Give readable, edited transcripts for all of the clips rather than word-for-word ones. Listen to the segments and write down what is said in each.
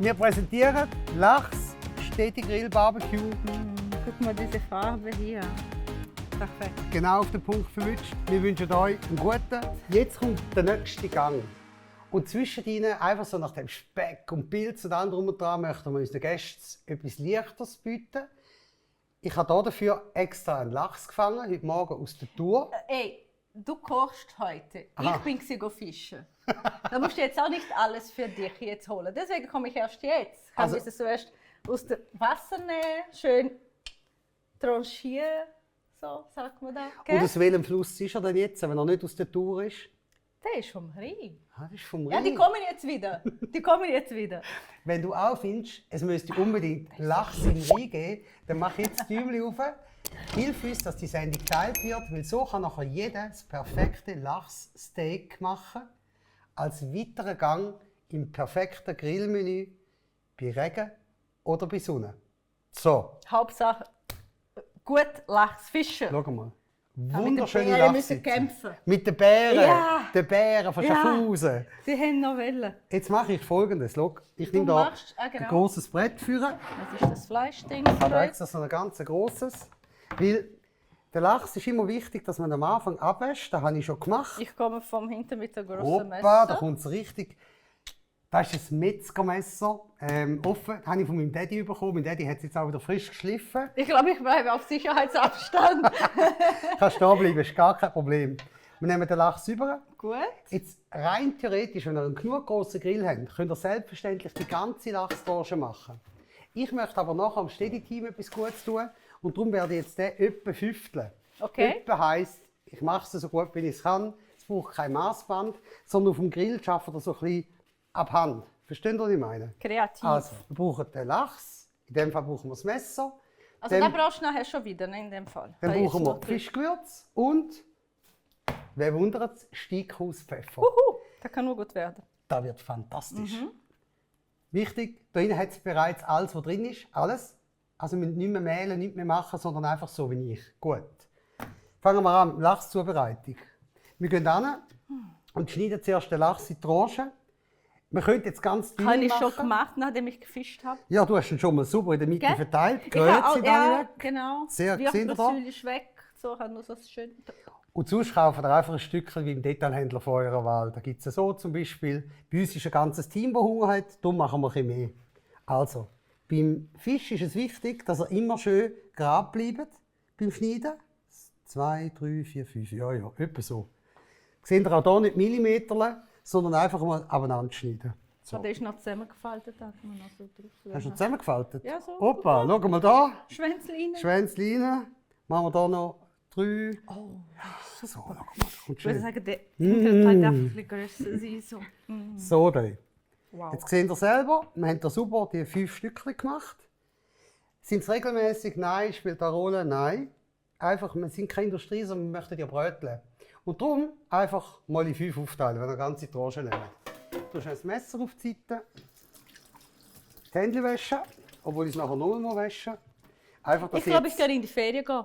Wir präsentieren Lachs Steti Grill Barbecue. Guck mal diese Farbe hier. Perfekt. Genau auf den Punkt verwünscht. Wir wünschen euch einen guten. Jetzt kommt der nächste Gang. Und zwischen ihnen, einfach so nach dem Speck und Pilz und allem drum und dran, möchten wir unseren Gästen etwas Leichteres bieten. Ich habe hier dafür extra einen Lachs gefangen, heute Morgen aus der Tour. Ey, du kochst heute. Aha. Ich bin fischen. Da musst du jetzt auch nicht alles für dich jetzt holen. Deswegen komme ich erst jetzt. Kann ich es zuerst aus dem Wasser nehmen, schön tranchieren, so sagt man da. Und aus welchem Fluss ist er denn jetzt, wenn er nicht aus der Tour ist? Der ist vom Rhein. Ah, das ist vom Ja, Rhein. die kommen jetzt wieder. Die kommen jetzt wieder. Wenn du auch findest, es müsste unbedingt Lachs im Rhein geben, dann mach jetzt die Däumchen rauf. Hilf uns, dass die Sendung geteilt wird, weil so kann nachher jeder das perfekte Lachssteak machen. Als weiterer Gang im perfekten Grillmenü bei Regen oder bei Sonne. So, Hauptsache gut Lachs fischen. schau mal. Mit den Wunderschöne Bären müssen Lachsitze. kämpfen. Mit den Bären, Ja. den Bären von Ja. Schaffhausen. Die haben noch Wellen. Jetzt mache ich Folgendes. Schau, ich Du nehme hier machst- genau. ein grosses Brett führen. Das ist das Fleischding. Ich habe extra so ein ganz grosses. Weil der Lachs ist immer wichtig, dass man am Anfang abwäscht. Das habe ich schon gemacht. Ich komme vom Hinten mit der großen Hoppa, da Messer. kommt es richtig. Das ist ein Metzgermesser. Offen. Das habe ich von meinem Daddy bekommen. Mein Daddy hat es jetzt auch wieder frisch geschliffen. Ich glaube, ich bleibe auf Sicherheitsabstand. Kannst da bleiben, ist gar kein Problem. Wir nehmen den Lachs über. Gut. Jetzt rein theoretisch, wenn ihr einen genug grossen Grill habt, könnt ihr selbstverständlich die ganze Lachsdorge machen. Ich möchte aber nachher am Steady-Team etwas Gutes tun und darum werde ich jetzt den etwa fünfteln. Okay. Etwa heisst, ich mache es so gut, wie ich es kann. Es braucht kein Maßband, sondern auf dem Grill schafft ihr so ein bisschen ab Hand. Versteht ihr, was ich meine? Kreativ. Also, wir brauchen den Lachs, in dem Fall brauchen wir das Messer. Also Dann- den brauchst du nachher schon wieder, ne, in dem Fall. Dann Weil brauchen jetzt wir noch- Fischgewürz und, wer wundert es, Steighauspfeffer. Das kann nur gut werden. Das wird fantastisch. Mhm. Wichtig, da drin hat es bereits alles, was drin ist. Alles. Also wir müssen nicht mehr mehlen, nicht mehr machen, sondern einfach so wie ich. Gut. Fangen wir an mit der Lachszubereitung. Wir gehen hin und schneiden zuerst den Lachs in Tranchen. Wir können jetzt ganz dünn Habe ich machen. schon gemacht, nachdem ich gefischt habe. Ja, du hast ihn schon mal sauber in der Mitte Gell? verteilt. Ich Größe habe auch, sind ja, alle weg. genau. Sehr, Wirft seht ihr das da? Öl ist weg. So hat nur so schön. Und sonst kaufen ihr einfach ein Stückchen wie im Detailhändler von eurer Wahl. Da gibt es so zum Beispiel. Bei uns ist ein ganzes Team, das Hunger hat. Darum machen wir ein bisschen mehr. Also, beim Fisch ist es wichtig, dass er immer schön gerade bleibt beim Schneiden. 2, 3, 4, 5. Ja, etwa so. Seht ihr auch hier nicht Millimeter, sondern einfach mal abeinander schneiden. So. Der ist noch zusammengefaltet. Da kann man noch so drauf Hast du noch zusammengefaltet? Ja, so. Opa, schau mal da. Schwänzlein. Schwänzchen rein. Machen wir hier noch 3. Oh, So, schau mal, kommt ich würde schön. sagen, der Hinterteil darf ein bisschen grösser sein. So. So, da. Wow. Jetzt seht ihr selber, wir haben da super die 5 Stückchen gemacht. Sind es regelmäßig? Nein. Spielt eine Rolle? Nein. Einfach, wir sind keine Industrie, sondern wir möchten ja bröteln. Und darum einfach mal in 5 aufteilen, wenn ihr ganze Tranche nehmt. Du hast das Messer auf die Seite, die Hände waschen, obwohl ich es nachher noch mal waschen. Einfach, dass Ich glaube, ich jetzt- kann in die Ferien gehen.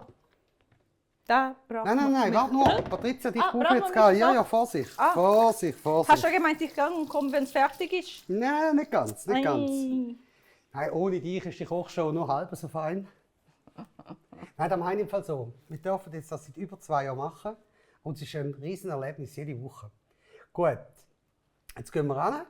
Da braucht Nein, man mich. warte nur. Patricia, dich brauche braucht ich jetzt man gar mich nicht. Ja, noch? ja, Vorsicht. Ah. Vorsicht, Vorsicht. Hast du schon gemeint, ich gehe und komme, wenn es fertig ist? Nein, nicht ganz, nicht ganz. Ei. Nein, ohne dich ist die Kochshow nur halb so fein. Nein, das meine ich im Fall so. Wir dürfen jetzt das seit über 2 Jahren machen. Und es ist ein riesen Erlebnis jede Woche. Gut, jetzt gehen wir ran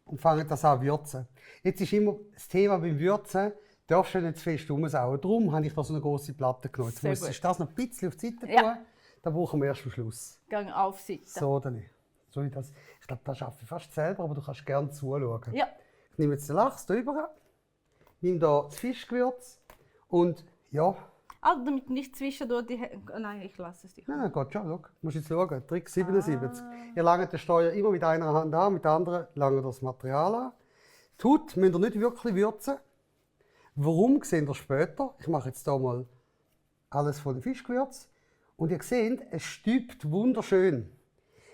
und fangen das an zu würzen. Jetzt ist immer das Thema beim Würzen, darfst du nicht zu fest rumsauen. Darum habe ich da so eine große Platte genommen. Jetzt Sehr muss gut. ich das noch ein bisschen auf die Seite tun. Ja. Das brauchen wir erst am Schluss. Gang auf Seite. So, dann. So wie das. Ich glaube, das schaffe ich fast selber, aber du kannst gerne zuschauen. Ja. Ich nehme jetzt den Lachs hier rüber, nehme hier das Fischgewürz und ja, Also damit nicht zwischendurch die Nein, ich lasse es dich. nein, geht schon, schau. Du musst jetzt schauen, Trick 77. Ihr langt den Steuer immer mit einer Hand an, mit der anderen langt das Material an. Die Haut müsst ihr nicht wirklich würzen. Warum, sehen wir später. Ich mache jetzt hier mal alles von dem Fischgewürz. Und ihr seht, es stübt wunderschön.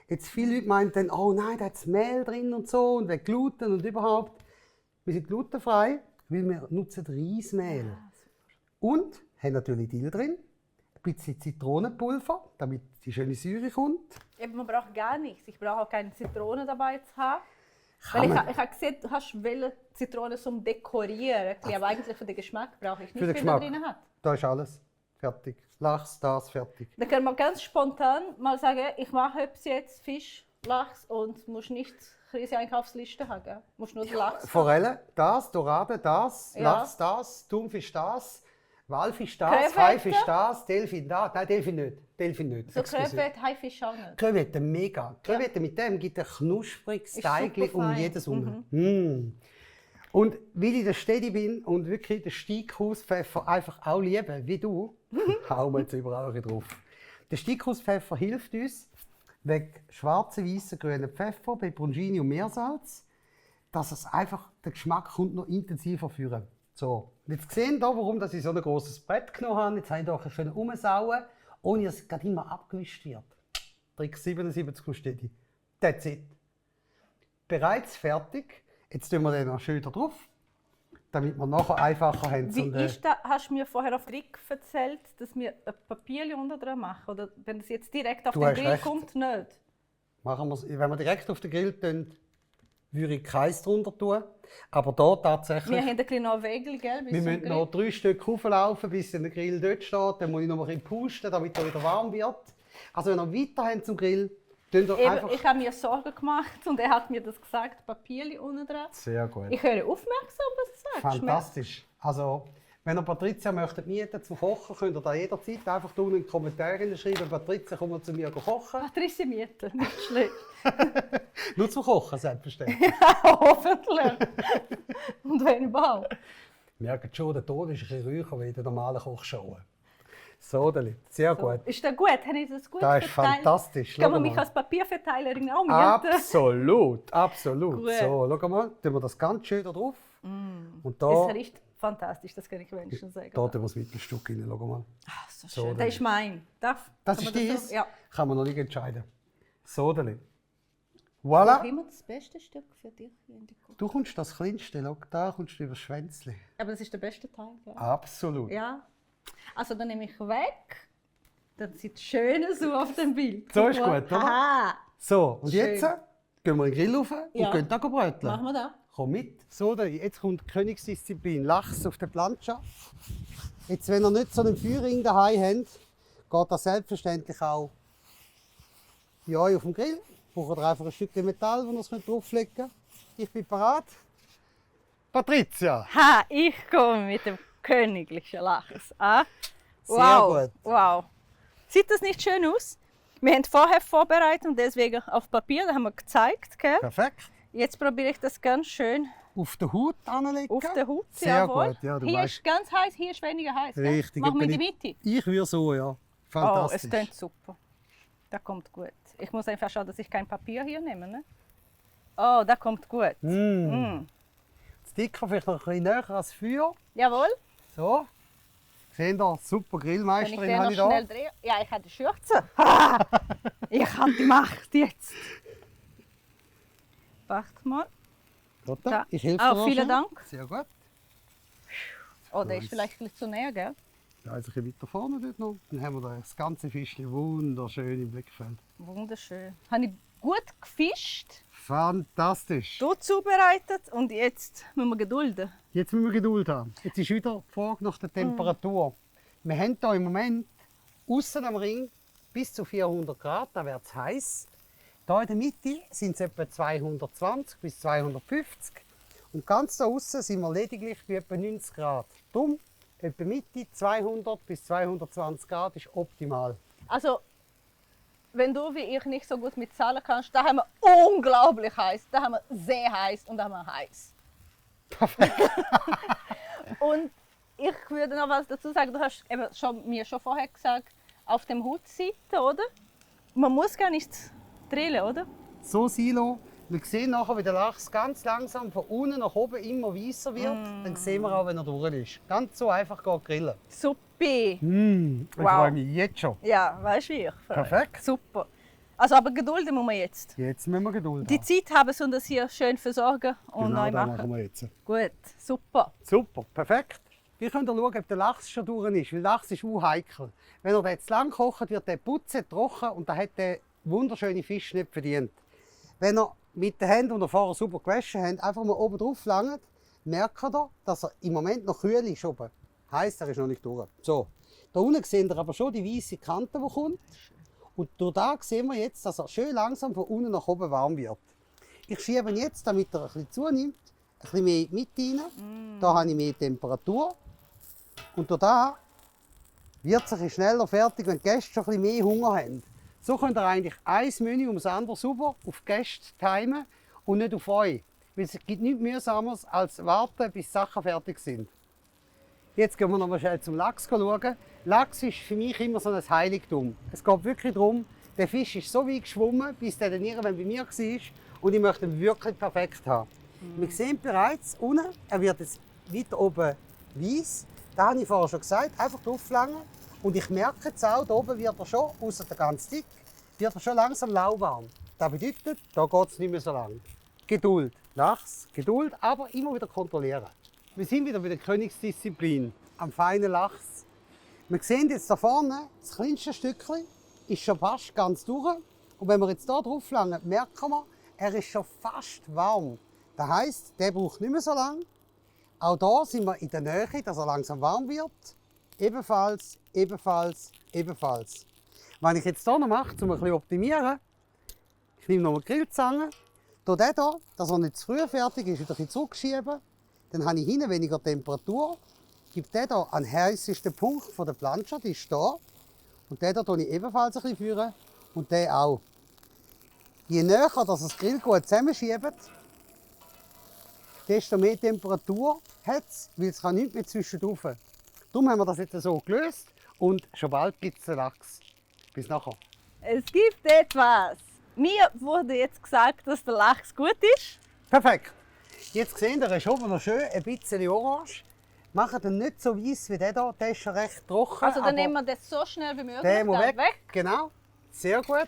Jetzt viele Leute meinen dann, oh nein, da hat Mehl drin und so und wegen Gluten und überhaupt. Wir sind glutenfrei, weil wir nutzen Reismehl. Und haben natürlich Dill drin, ein bisschen Zitronenpulver, damit die schöne Säure kommt. Eben, man braucht gar nichts. Ich brauche auch keine Zitrone dabei zu haben. Weil ich habe gesehen, du hast Zitrone zum Dekorieren, aber eigentlich für den Geschmack brauche ich nicht Für den viel Geschmack. da drin hat. Da ist alles. Fertig. Lachs, das, fertig. Dann können wir ganz spontan mal sagen, ich mache etwas jetzt, Fisch, Lachs und musst nicht eine riesige Einkaufsliste haben. Gell? Musst nur den Lachs haben. Forelle, das, Dorade, das, Ja. Lachs, das, Thunfisch, das, Walfisch, das, Krevette? Haifisch, das, Delfin, das. Nein, Delfin nicht. Delfin nicht. So Excuse. Krevette, Haifisch auch nicht. Krevette, mega. Krevette mit dem gibt ein knuspriges Ist Teigli super um fein. jedes herum. Und weil ich in der Städte bin und wirklich den Steighauspfeffer einfach auch liebe, wie du, hauen wir jetzt überall drauf. Der Steighauspfeffer hilft uns, wegen schwarzen, weißen, grünen Pfeffer, Peperoncini und Meersalz, dass es einfach, der Geschmack kommt noch intensiver führen. So, und jetzt sehen Sie, warum ich so ein grosses Brett genommen habe. Jetzt habe ich doch ein schönes Umsauen, ohne dass es gerade immer abgewischt wird. Trick 77 von Städte. That's it. Bereits fertig. Jetzt tun wir den noch schön da drauf, damit wir nachher einfacher haben. Wie ist das? Hast du mir vorher auf Trick erzählt, dass wir ein Papier unter dran machen? Oder wenn es jetzt direkt auf Du den hast Grill recht. kommt, nicht? Machen wir's. Wenn wir direkt auf den Grill tun, würde ich Kreis drunter tun. Aber da tatsächlich. Wir haben ein bisschen noch Wegel, gell? bis Wir zum müssen Grill. noch 3 Stück rauflaufen, bis der Grill dort steht. Dann muss ich noch ein bisschen pusten, damit er wieder warm wird. Also wenn ihr weiter habt zum Grill, tun ihr Eben, einfach... ich habe mir Sorgen gemacht und er hat mir das gesagt, Papierli unten dran. Sehr gut. Ich höre aufmerksam, was du sagst. Fantastisch. Also, wenn ihr Patricia möchtet mieten zum Kochen, könnt ihr da jederzeit einfach unten in die Kommentare schreiben, Patricia, komm mal zu mir kochen. Patricia Miete, nicht schlecht. Nur zum Kochen, selbstverständlich. Hoffentlich. Und wenn überhaupt. Merkt schon, der Ton ist ein bisschen räucher wie in der normalen Kochshow. So, Deli, sehr gut. Ist das gut? Habe ich das gut Das ist verteilt? fantastisch. Kann man Schau mich mal. als Papierverteilerin auch mieten? Absolut, absolut. Gut. So, schau mal, tun wir das ganz schön da drauf. Und Es da, riecht fantastisch, das kann ich Menschen sagen. da tun wir das Mittelstück rein. Schau mal. Ach, so So, schön. dann- Das ist mein. Darf? Das kann ist man dies? so? Ja. Kann man noch nicht entscheiden. So, Deli. Auch Voilà. immer das beste Stück für dich hier in die Küche. Du kommst das kleinste, schau, da kommst du über das Schwänzchen. Aber das ist der beste Teil, gell? Absolut. Ja. Also dann nehme ich weg. Dann sieht es schön so auf dem Bild. So ist Guck mal. gut, oder? Aha. So, und Schön. jetzt gehen wir in den Grill rauf Ja. und gehen da bröteln. Machen wir das. Komm mit. So, jetzt kommt die Königsdisziplin. Lachs auf der Plancha. Jetzt, wenn ihr nicht so einen Feuerring daheim habt, geht das selbstverständlich auch bei euch auf dem Grill. Braucht ihr einfach ein Stück Metall, das ihr drauflegen könnt. Ich bin bereit. Patricia! Ha, ich komme mit dem königlichen Lachs. Ah. Sehr Wow. gut. Wow. Sieht das nicht schön aus? Wir haben vorher vorbereitet und deswegen auf Papier, da haben wir gezeigt. Gell? Perfekt. Jetzt probiere ich das ganz schön Auf den Hut anlegen. auf den Hut. Sehr jawohl. gut. Ja, du hier weißt. ist ganz heiß, hier ist weniger heiß. gell? Richtig. Machen wir in Etwa die Mitte. Ich würde so, ja. Oh, es Fantastisch. klingt super. Das kommt gut. Ich muss einfach schauen, dass ich kein Papier hier nehme. Ne? Oh, das kommt gut. Mm. Das Dicker vielleicht noch ein bisschen näher ans Feuer. Jawohl. So. Seht ihr, super Wenn ich Grillmeisterin den habe noch ich da. schnell drehe. Ja, ich habe die Schürze. Ah, ich habe die Macht jetzt. Warte mal. Warte, Da. ich helfe Oh, dir vielen schon. Dank. Sehr gut. Oh, der ist vielleicht ein bisschen zu näher, gell? Ja, jetzt ein bisschen weiter vorne dort noch. Dann haben wir das ganze Fischchen wunderschön im Blickfeld. Wunderschön. Habe ich gut gefischt, Fantastisch. so zubereitet und jetzt müssen wir gedulden. Jetzt müssen wir Geduld haben. Jetzt ist wieder die Frage nach der Temperatur. Wir haben hier im Moment außen am Ring bis zu 400 Grad, da wird es heiß. Hier in der Mitte sind es etwa 220 bis 250. Und ganz da außen sind wir lediglich bei etwa 90 Grad. Darum, etwa Mitte 200 bis 220 Grad ist optimal. Also, wenn du wie ich nicht so gut mit Zahlen kannst, da haben wir unglaublich heiß, da haben wir sehr heiß und da haben wir heiß. Und ich würde noch was dazu sagen, du hast eben mir schon vorher gesagt, auf dem Hut sitzen, oder? Man muss gar nicht drillen, oder? So Silo. Wir sehen nachher, wie der Lachs ganz langsam von unten nach oben immer weißer wird. Dann sehen wir auch, wenn er durch ist. Ganz so einfach grillen. Supi! Ich Wow. freue mich jetzt schon. Ja, weißt du wie ich? freue mich. Perfekt. Super. Also, aber gedulden muss man jetzt. Jetzt müssen wir Geduld Die haben. Zeit haben, um das hier schön versorgen und Genau, neu das machen. machen wir jetzt. Gut, super. Super, perfekt. Wir können schauen, ob der Lachs schon durch ist, weil Lachs ist heikel. Wenn er den jetzt lang kocht, wird der putzen, trocken und dann hat der wunderschöne Fisch nicht verdient. Wenn er mit den Händen, die ihr vorher super gewaschen habt, einfach mal oben drauf langt, merkt ihr, dass er im Moment noch kühl ist oben. Heisst, er ist noch nicht durch. So, da unten seht ihr aber schon die weiße Kante, die kommt. Und durch das sehen wir jetzt, dass er schön langsam von unten nach oben warm wird. Ich schiebe ihn jetzt, damit er ein bisschen zunimmt, ein bisschen mehr in die Mitte rein. Da habe ich mehr Temperatur. Und durch das wird es ein bisschen schneller fertig, wenn die Gäste schon ein bisschen mehr Hunger haben. So könnt ihr eigentlich ein Menü ums andere sauber auf die Gäste timen und nicht auf euch. Weil es gibt nichts Mühsames als warten, bis die Sachen fertig sind. Jetzt gehen wir noch mal schnell zum Lachs schauen. Lachs ist für mich immer so ein Heiligtum. Es geht wirklich darum, der Fisch ist so weit geschwommen, bis der dann irgendwann bei mir war. Und ich möchte ihn wirklich perfekt haben. Wir sehen bereits unten, er wird jetzt weiter oben weiss. Da habe ich vorher schon gesagt, einfach drauflangen. Und ich merke jetzt auch, da oben wird er schon, außer der ganz dick, wird er schon langsam lauwarm. Das bedeutet, da geht es nicht mehr so lang. Geduld, Lachs, Geduld, aber immer wieder kontrollieren. Wir sind wieder bei der Königsdisziplin, am feinen Lachs. Wir sehen jetzt da vorne, das kleinste Stückchen ist schon fast ganz durch. Und wenn wir jetzt hier drauf langen, merken wir, er ist schon fast warm. Das heisst, der braucht nicht mehr so lange. Auch hier sind wir in der Nähe, dass er langsam warm wird. Ebenfalls, ebenfalls, ebenfalls. Was ich jetzt hier noch mache, um ein bisschen zu optimieren, ich nehme noch eine Grillzange, hier, dass er nicht zu früh fertig ist, wieder ein bisschen zurückschieben. Dann habe ich hinten weniger Temperatur, gebe den hier an den heißesten Punkt der Plansche, die ist hier. Und den hier führe ich ebenfalls ein bisschen führen und den auch. Je näher dass das Grill gut zusammenschiebt, desto mehr Temperatur hat es, weil es nichts mehr zwischendurch. Darum haben wir das jetzt so gelöst und schon bald gibt es den Lachs. Bis nachher. Es gibt etwas. Mir wurde jetzt gesagt, dass der Lachs gut ist. Perfekt. Jetzt sehen wir, er ist oben noch schön ein bisschen orange. Machen ihn nicht so weiß wie der hier, der ist schon recht trocken. Also dann nehmen wir das so schnell wie möglich den muss da weg. Genau, sehr gut.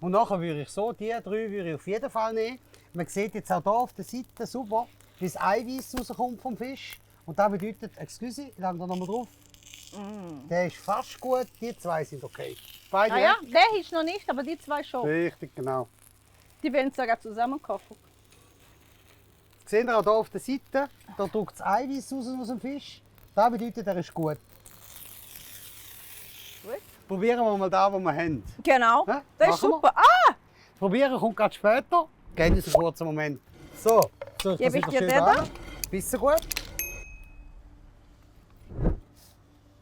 Und nachher würde ich so, die 3 würde ich auf jeden Fall nehmen. Man sieht jetzt auch hier auf der Seite super, wie das Eiweiß rauskommt vom Fisch. Und das bedeutet, excuse, ich lege da nochmal drauf. Der ist fast gut, die 2 sind okay. Beide Ah ja, der ist noch nicht, aber die 2 schon. richtig, genau. Die werden sogar zusammen kochen. Seht ihr auch hier auf der Seite, da drückt das Eiweiß raus aus dem Fisch. Das bedeutet, er ist gut. Gut. Probieren wir mal da, wo wir haben. Genau, Ja, das ist machen wir. super. Ah, Probieren kommt gerade später. Gebt uns einen kurzen Moment. So, soll ich das Gebe ich wieder dir schön den da? Bisschen gut.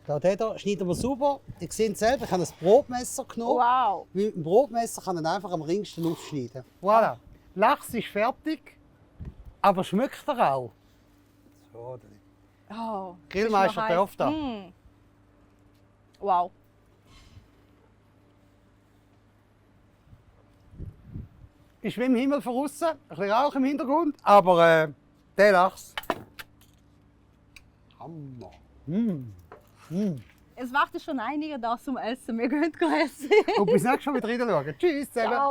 Da, den hier schneiden wir sauber. Ihr seht selber, ich habe ein Brotmesser genommen. wow. Mit dem Brotmesser kann man einfach am ringsten aufschneiden. Voilà. Lachs ist fertig, aber schmeckt er auch. So, dann. Oh, Grillmeister ist noch darf heiß. da. Wow. Ist wie im Himmel von außen, ein bisschen Rauch im Hintergrund, aber der Lachs. Hammer. Es warten schon einige da zum Essen. Wir gehen essen. Und bis nächstes Mal wieder reinschauen. Tschüss zusammen. Ciao.